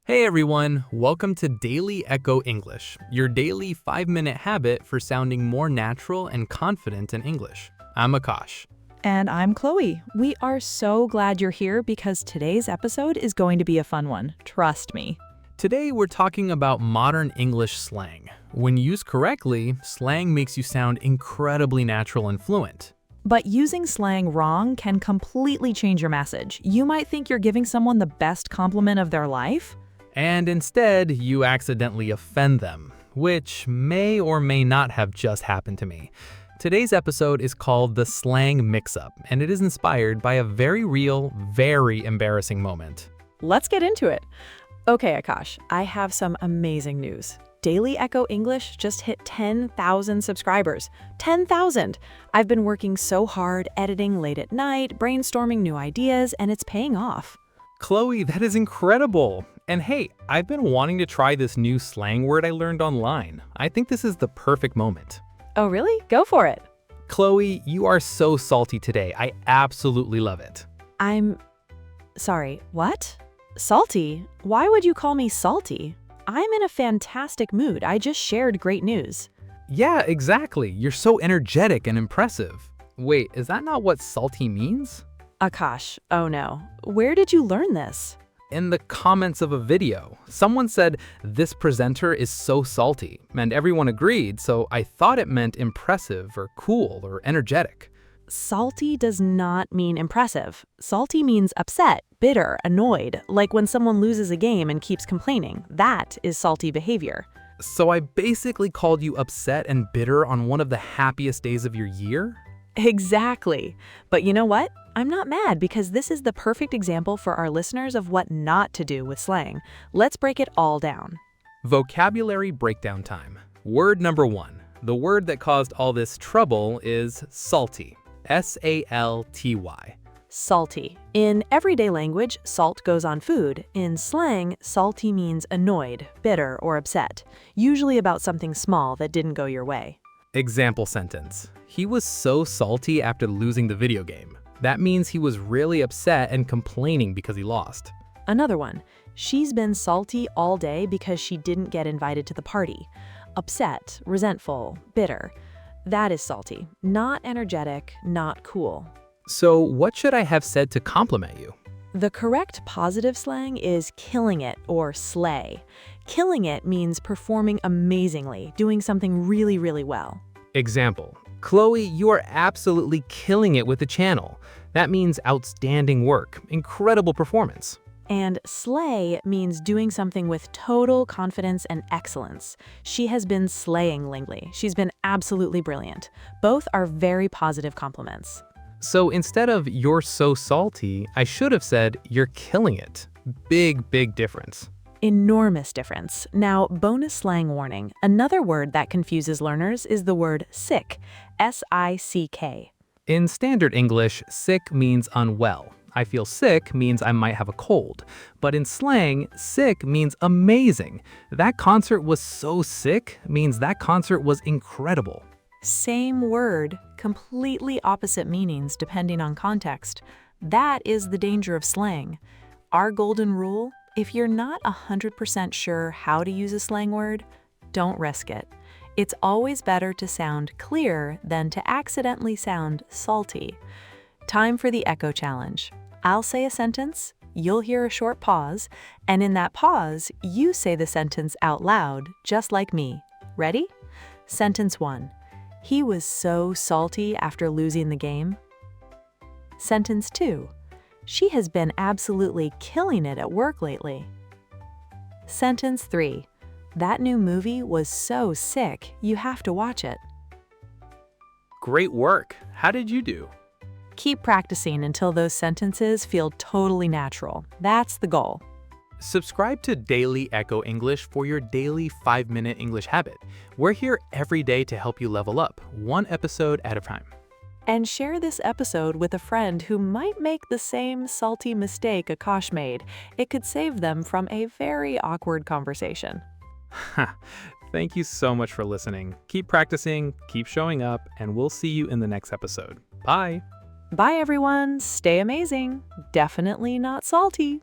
Hey everyone, welcome to Daily Echo English, your daily 5-minute habit for sounding more natural and confident in English. I'm Akash. And I'm Chloe. We are so glad you're here because today's episode is going to be a fun one. Trust me. Today we're talking about modern English slang. When used correctly, slang makes you sound incredibly natural and fluent. But using slang wrong can completely change your message. You might think you're giving someone the best compliment of their life. And instead, you accidentally offend them, which may or may not have just happened to me. Today's episode is called The Slang Mix-Up, and it is inspired by a very real, very embarrassing moment. Let's get into it. Okay, Akash, I have some amazing news. Daily Echo English just hit 10,000 subscribers. 10,000! I've been working so hard, editing late at night, brainstorming new ideas, and it's paying off. Chloe, that is incredible! And hey, I've been wanting to try this new slang word I learned online. I think this is the perfect moment. Oh, really? Go for it. Chloe, you are so salty today. I absolutely love it. Sorry, what? Salty? Why would you call me salty? I'm in a fantastic mood. I just shared great news. Yeah, exactly. You're so energetic and impressive. Wait, is that not what salty means? Akash, oh no. Where did you learn this? In the comments of a video, someone said, "This presenter is so salty," and everyone agreed, so I thought it meant impressive or cool or energetic. Salty does not mean impressive. Salty means upset, bitter, annoyed, like when someone loses a game and keeps complaining. That is salty behavior. So I basically called you upset and bitter on one of the happiest days of your year? Exactly. But you know what? I'm not mad because this is the perfect example for our listeners of what not to do with slang. Let's break it all down. Vocabulary breakdown time. Word number 1. The word that caused all this trouble is salty. S-A-L-T-Y. Salty. In everyday language, salt goes on food. In slang, salty means annoyed, bitter, or upset, usually about something small that didn't go your way. Example sentence. He was so salty after losing the video game. That means he was really upset and complaining because he lost. Another one. She's been salty all day because she didn't get invited to the party. Upset, resentful, bitter. That is salty. Not energetic, not cool. So what should I have said to compliment you? The correct positive slang is killing it or slay. Killing it means performing amazingly, doing something really, really well. Example. Chloe, you are absolutely killing it with the channel. That means outstanding work, incredible performance. And slay means doing something with total confidence and excellence. She has been slaying lately. She's been absolutely brilliant. Both are very positive compliments. So instead of "you're so salty," I should have said "you're killing it." Big difference. Enormous difference. Now, bonus slang warning. Another word that confuses learners is the word sick. S-I-C-K. In standard English, sick means unwell. I feel sick means I might have a cold. But in slang, sick means amazing. That concert was so sick means that concert was incredible. Same word, completely opposite meanings depending on context. That is the danger of slang. Our golden rule: if you're not 100% sure how to use a slang word, don't risk it. It's always better to sound clear than to accidentally sound salty. Time for the echo challenge. I'll say a sentence, you'll hear a short pause, and in that pause, you say the sentence out loud, just like me. Ready? Sentence 1. He was so salty after losing the game. Sentence 2. She has been absolutely killing it at work lately. Sentence 3. That new movie was so sick, you have to watch it. Great work. How did you do? Keep practicing until those sentences feel totally natural. That's the goal. Subscribe to Daily Echo English for your daily 5-minute English habit. We're here every day to help you level up, one episode at a time. And share this episode with a friend who might make the same salty mistake Akash made. It could save them from a very awkward conversation. Thank you so much for listening. Keep practicing, keep showing up, and we'll see you in the next episode. Bye! Bye everyone, stay amazing. Definitely not salty.